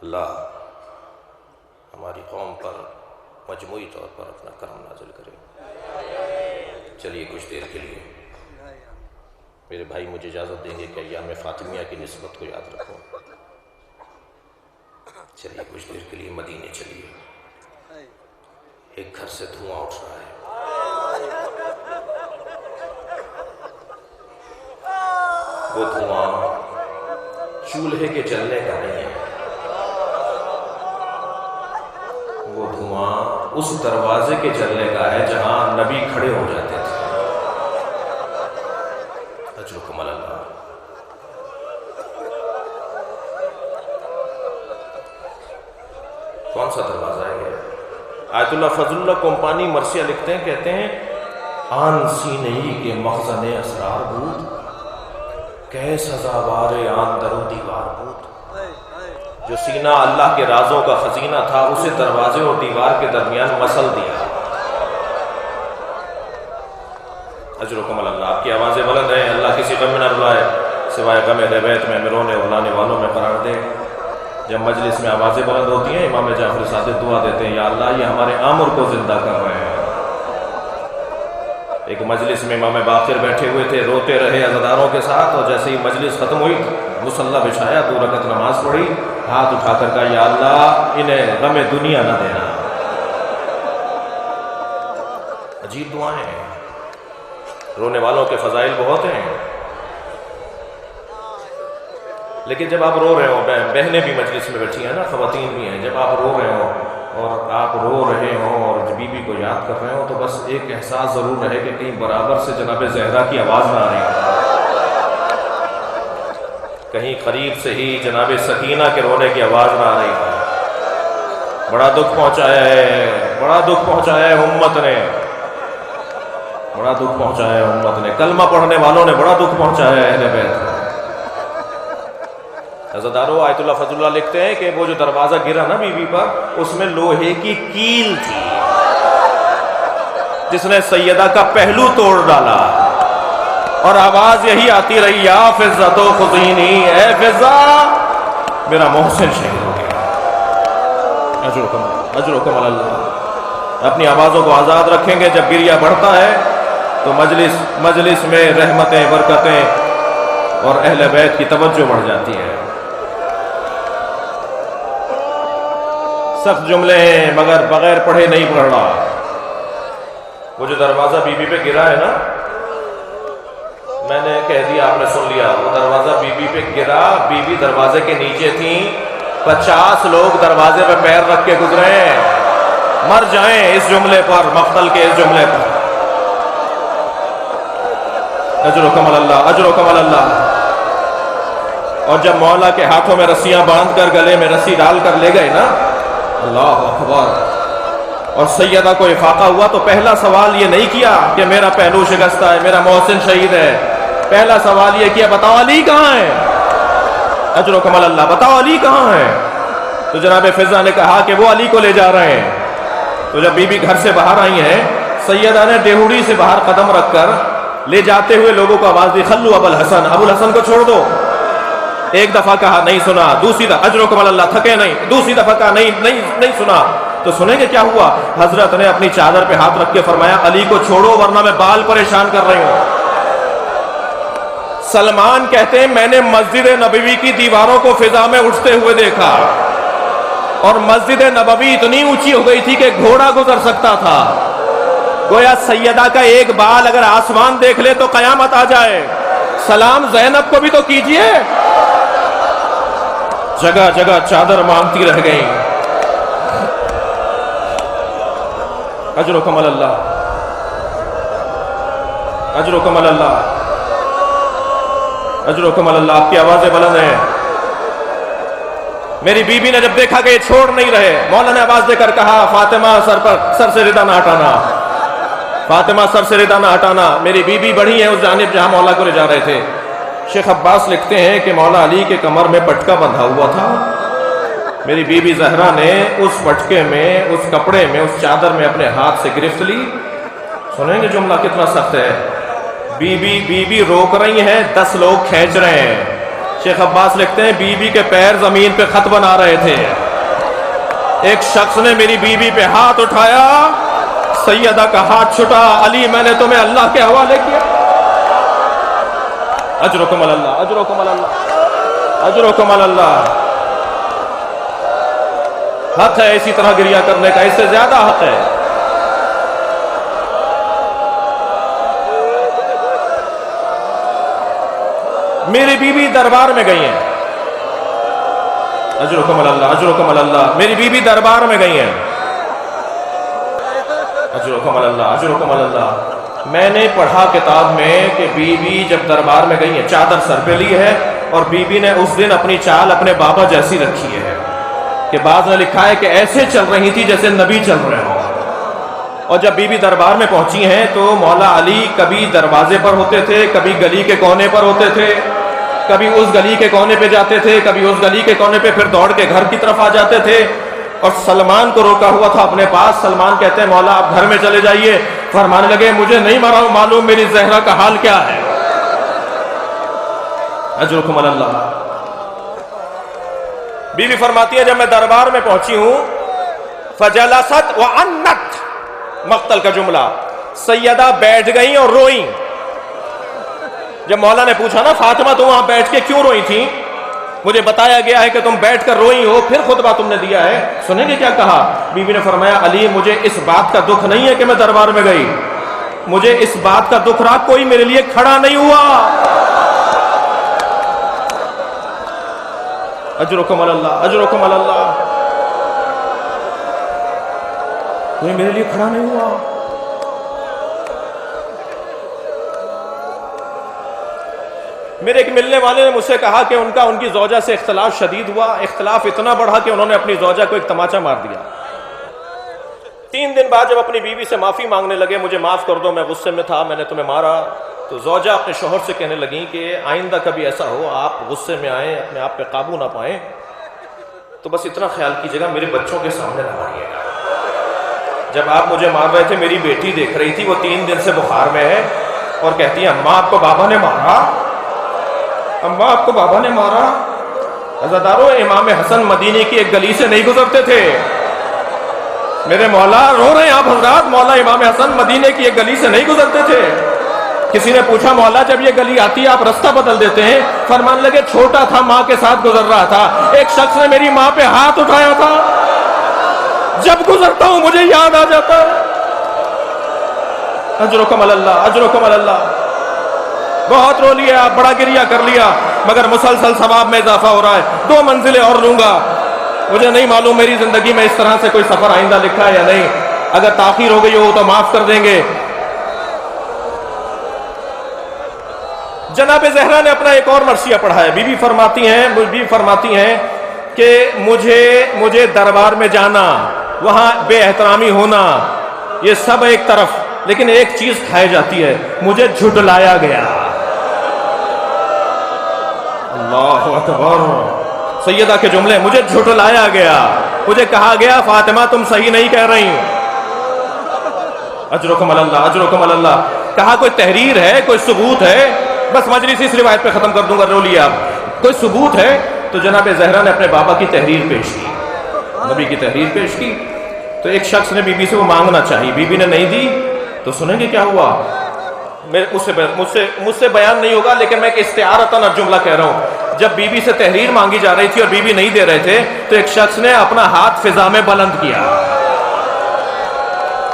اللہ ہماری قوم پر مجموعی طور پر اپنا کرم نازل کرے۔ چلیے کچھ دیر کے لیے میرے بھائی مجھے اجازت دیں گے کہ ایام فاطمیہ کی نسبت کو یاد رکھوں۔ چلیے کچھ دیر کے لیے مدینے چلیے۔ ایک گھر سے دھواں اٹھ رہا ہے، وہ دھواں چولہے کے جلنے کا نہیں ہے، وہ دھواں اس دروازے کے جلنے کا ہے جہاں نبی کھڑے ہو جاتے تھے۔ اجرکم اللہ۔ کون سا دروازہ ہے یہ؟ آیت اللہ فضل اللہ کمپانی مرثیہ لکھتے ہیں، کہتے ہیں آن سینہی کے مخزن اسرار بود، کہ سزاوار آن درو دیوار بود۔ جو سینہ اللہ کے رازوں کا خزینہ تھا اسے دروازے اور دیوار کے درمیان مسل دیا۔ اجرکم اللہ۔ آپ کی آوازیں بلند ہیں، اللہ کسی غم میں نہ رلائے، سوائے غم روایت میں رونے اور لانے والوں میں قرار دے۔ جب مجلس میں آوازیں بلند ہوتی ہیں امام جعفر صادق دعا دیتے ہیں، یا اللہ یہ ہمارے عامر کو زندہ کر رہے ہیں۔ ایک مجلس میں امام باقر بیٹھے ہوئے تھے، روتے رہے عزاداروں کے ساتھ، اور جیسے ہی مجلس ختم ہوئی مصلی بچھایا، 2 رکعت نماز پڑھی، ہاتھ اٹھا کر کہا یا اللہ انہیں غم دنیا نہ دینا۔ عجیب دعائیں ہیں، رونے والوں کے فضائل بہت ہیں، لیکن جب آپ رو رہے ہو، بہنیں بھی مجلس میں بیٹھی ہیں نا، خواتین بھی ہیں، جب آپ رو رہے ہو اور آپ رو رہے ہوں اور بیوی کو یاد کر رہے ہوں تو بس ایک احساس ضرور رہے کہ کہیں برابر سے جناب زہرا کی آواز نہ آ رہی ہو، کہیں قریب سے ہی جناب سکینہ کے رونے کی آواز نہ آ رہی ہو۔ بڑا دکھ پہنچایا ہے، بڑا دکھ پہنچایا ہے امت نے، بڑا دکھ پہنچایا ہے امت نے، کلمہ پڑھنے والوں نے بڑا دکھ پہنچایا ہے اہل بیت۔ عزادارو آیت اللہ فضل اللہ لکھتے ہیں کہ وہ جو دروازہ گرا نا بی بی پر، اس میں لوہے کی کیل تھی جس نے سیدہ کا پہلو توڑ ڈالا، اور آواز یہی آتی رہی یا فضہ خذینی، اے فضہ میرا محسن شہید ہو گیا۔ اجرکم اللہ۔ اپنی آوازوں کو آزاد رکھیں گے، جب گریہ بڑھتا ہے تو مجلس میں رحمتیں، برکتیں اور اہل بیت کی توجہ بڑھ جاتی ہے۔ سخت جملے ہیں مگر بغیر پڑھے نہیں پڑھ رہا۔ وہ جو دروازہ بی بی پہ گرا ہے نا، میں نے کہہ دیا آپ نے سن لیا، وہ دروازہ بی بی پہ گرا، بی بی دروازے کے نیچے تھیں، 50 لوگ دروازے پہ پیر رکھ کے گزرے ہیں، مر جائیں اس جملے پر، مقتل کے اس جملے پر۔ اجرکم اللہ، اجرکم اللہ۔ اور جب مولا کے ہاتھوں میں رسیاں باندھ کر گلے میں رسی ڈال کر لے گئے نا، اللہ اکبر، اور سیدہ کو افاقہ ہوا تو پہلا سوال یہ نہیں کیا کہ میرا پہلو شکستہ ہے، میرا محسن شہید ہے، پہلا سوال یہ کیا بتاؤ علی کہاں ہے؟ اجرکم اللہ، بتاؤ علی کہاں ہے؟ تو جناب فضہ نے کہا کہ وہ علی کو لے جا رہے ہیں۔ تو جب بی بی گھر سے باہر آئی ہیں، سیدہ نے ڈیہوڑی سے باہر قدم رکھ کر لے جاتے ہوئے لوگوں کو آواز دی، خلو ابو الحسن، ابو الحسن کو چھوڑ دو۔ ایک دفعہ کہا نہیں سنا، دوسری دفعہ اجرکم اللہ تھکے نہیں، دوسری دفعہ کہا نہیں سنا، تو سنیں گے کیا ہوا؟ حضرت نے اپنی چادر پہ ہاتھ رکھ کے فرمایا علی کو چھوڑو ورنہ میں بال پریشان کر رہی ہوں۔ سلمان کہتے ہیں میں نے مسجد نبوی کی دیواروں کو فضا میں اٹھتے ہوئے دیکھا، اور مسجد نبوی اتنی اونچی ہو گئی تھی کہ گھوڑا گزر سکتا تھا، گویا سیدہ کا ایک بال اگر آسمان دیکھ لے تو قیامت آ جائے۔ سلام زینب کو بھی تو کیجئے۔ جگہ جگہ چادر مانگتی رہ گئی۔ اجرکم اللہ، اجرکم اللہ، اجرکم اللہ۔ آپ کی آوازیں بلند ہیں۔ میری بیوی نے جب دیکھا کہ یہ چھوڑ نہیں رہے، مولا نے آواز دے کر کہا فاطمہ سر سے ردا نہ ہٹانا، فاطمہ سر سے ردا نہ ہٹانا۔ میری بیوی بڑھی ہے اس جانب جہاں مولا کو لے جا رہے تھے۔ شیخ عباس لکھتے ہیں کہ مولا علی کے کمر میں پٹکا بندھا ہوا تھا، میری بیوی زہرا نے اس پٹکے میں، اس کپڑے میں، اس چادر میں اپنے ہاتھ سے گرفت لی۔ سنیں گے جملہ کتنا سخت ہے۔ بیوی روک رہی ہیں، 10 لوگ کھینچ رہے ہیں، शेख अब्बास लिखते हैं बीबी के पैर जमीन पे खत बना रहे थे, एक शख्स ने मेरी बीबी पे हाथ उठाया, सैयदा का हाथ छुटा, अली मैंने तुम्हें अल्लाह के हवाले किया। अजरुकुम अल्लाह, अजरुकुम अल्लाह, अजरुकुम अल्लाह। हक है इसी तरह गिरिया करने का, इससे ज्यादा हक है। मेरी बीबी दरबार में गई है, अजरुकुम अल्लाह, अजरुकुम अल्लाह। मेरी बीबी दरबार में गई है, अजरुकुम अल्लाह, अजरुकुम अल्लाह। मैंने पढ़ा किताब में कि बीबी जब दरबार में गई है, चादर सर पे ली है और बीबी ने उस दिन अपनी चाल अपने बाबा जैसी रखी है कि बाद में लिखा है कि ऐसे चल रही थी जैसे नबी चल रहे हो। और जब बीबी दरबार में पहुंची हैं तो मौला अली कभी दरवाजे पर होते थे, कभी गली के कोने पर होते थे, कभी उस गली के कोने पे जाते थे, कभी उस गली के कोने पे, फिर दौड़ के घर की तरफ आ जाते थे। और सलमान को रोका हुआ था अपने पास। सलमान कहते हैं मौला आप घर में चले जाइए। फरमाने लगे मुझे नहीं मालूम मेरी जहरा का हाल क्या है। अजरुकुम अल्लाह। बीवी फरमाती है जब मैं दरबार में पहुंची हूं, फजलसत व अन्नत, मक्तल का जुमला, सैयदा बैठ गई और रोई। जब मौला ने पूछा ना फातिमा तुम वहां बैठ के क्यों रोई थी, मुझे बताया गया है कि तुम बैठकर रोई हो, फिर खुतबा तुमने दिया है, सुनेंगे क्या कहा। बीवी ने फरमाया अली मुझे इस बात का दुख नहीं है कि मैं दरबार में गई, मुझे इस बात का दुख रहा कोई मेरे लिए खड़ा नहीं हुआ। अजरुकुम अल्लाह, अजरुकुम अल्लाह। कोई मेरे लिए खड़ा नहीं हुआ। मेरे एक मिलने वाले ने मुझसे कहा कि उनकी ज़ौजा से इख्तलाफ शदीद हुआ। इख्तलाफ इतना बढ़ा कि उन्होंने अपनी ज़ौजा को एक तमाचा मार दिया। 3 दिन बाद जब अपनी बीवी से माफ़ी मांगने लगे, मुझे माफ़ कर दो मैं गुस्से में था, मैंने तुम्हें मारा, तो ज़ौजा अपने शौहर से कहने लगी कि आइंदा कभी ऐसा हो आप गुस्से में आए, अपने आप पे काबू ना पाएं, तो बस इतना ख्याल कीजिएगा मेरे बच्चों के सामने ना मारिएगा। जब आप मुझे मार रहे थे मेरी बेटी देख रही थी, वो 3 दिन से बुखार में है और कहती है अम्मा आपको बाबा ने मारा, अम्मा आपको बाबा ने मारा। अज़ादारों इमाम हसन मदीनी की एक गली से नहीं गुजरते थे। मेरे मौला रो रहे हैं आप हजरात, मौला इमाम हसन मदीने की एक गली से नहीं गुजरते थे। किसी ने पूछा मौला जब ये गली आती है आप रास्ता बदल देते हैं। फरमान लगे छोटा था, माँ के साथ गुजर रहा था, एक शख्स ने मेरी माँ पे हाथ उठाया था, जब गुजरता हूं मुझे याद आ जाता। अजरुकुम अल्लाह, अजरुकुम अल्लाह। बहुत रो लिया, बड़ा गिरिया कर लिया, मगर मुसलसल सवाब में इजाफा हो रहा है। 2 मंजिलें और लूंगा। मुझे नहीं मालूम मेरी जिंदगी में इस तरह से कोई सफर आइंदा लिखा है या नहीं। अगर ताखीर हो गई हो तो माफ कर देंगे। जनाब ज़हरा ने अपना एक और मरसिया पढ़ा है। बीवी फरमाती हैं कि मुझे दरबार में जाना, वहां बेएहतरामी होना, ये सब एक तरफ, लेकिन एक चीज खाई जाती है, मुझे झुटलाया गया। अल्लाहु अकबर। सैयदा के जुमले, मुझे झुटलाया गया, मुझे कहा गया फातिमा तुम सही नहीं कह रही। अजरुकुम अल्लाह, अजरुकुम अल्लाह। कहा कोई तहरीर है, कोई सबूत है, बस मजलिस इस रिवायत पे खत्म कर दूंगा, रो लिया आप। कोई सबूत है तो जनाब ज़हरा ने अपने बाबा की तहरीर पेश की, नबी की तहरीर पेश की। तो एक शख्स ने बीबी से वो मांगना चाहिए, बीबी ने नहीं दी, तो सुनेंगे क्या हुआ। मुझसे बयान नहीं होगा, लेकिन मैं एक इस्तिआरतन जुमला कह रहा हूं। जब बीबी से तहरीर मांगी जा रही थी और बीबी नहीं दे रहे थे, तो एक शख्स ने अपना हाथ फिजा में बुलंद किया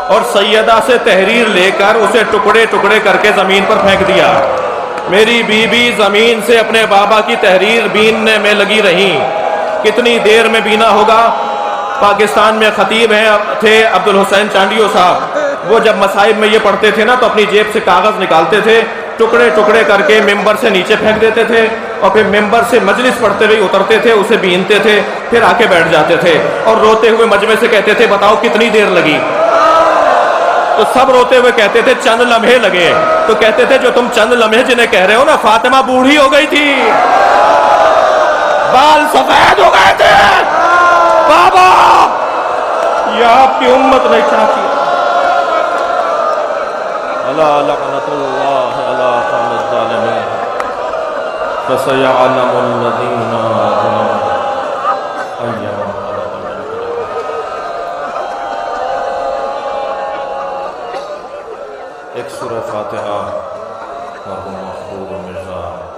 और सैयदा से तहरीर लेकर उसे टुकड़े टुकड़े करके जमीन पर फेंक दिया। मेरी बीबी जमीन से अपने बाबा की तहरीर बीनने में लगी रही। कितनी देर में बीना होगा। पाकिस्तान में खतीब थे अब्दुल हुसैन चांडियो साहब, वो जब मसाइब में ये पढ़ते थे ना तो अपनी जेब से कागज निकालते थे, टुकड़े टुकड़े करके मिंबर से नीचे फेंक देते थे और फिर मिंबर से मजलिस पढ़ते हुए उतरते थे, उसे बीनते थे, फिर आके बैठ जाते थे और रोते हुए मजमे से कहते थे बताओ कितनी देर लगी। तो सब रोते हुए कहते थे चंद लम्हे लगे। तो कहते थे जो तुम चंद लम्हे जिन्हें कह रहे हो ना, फातिमा बूढ़ी हो गई थी, बाल सफेद हो गए थे, बाबा ये आपकी उम्मत नहीं चाहती। فسيعلم الذين ظلموا أي منقلب ينقلبون. ایک سورہ فاتحہ مرحوم مفخور مرزا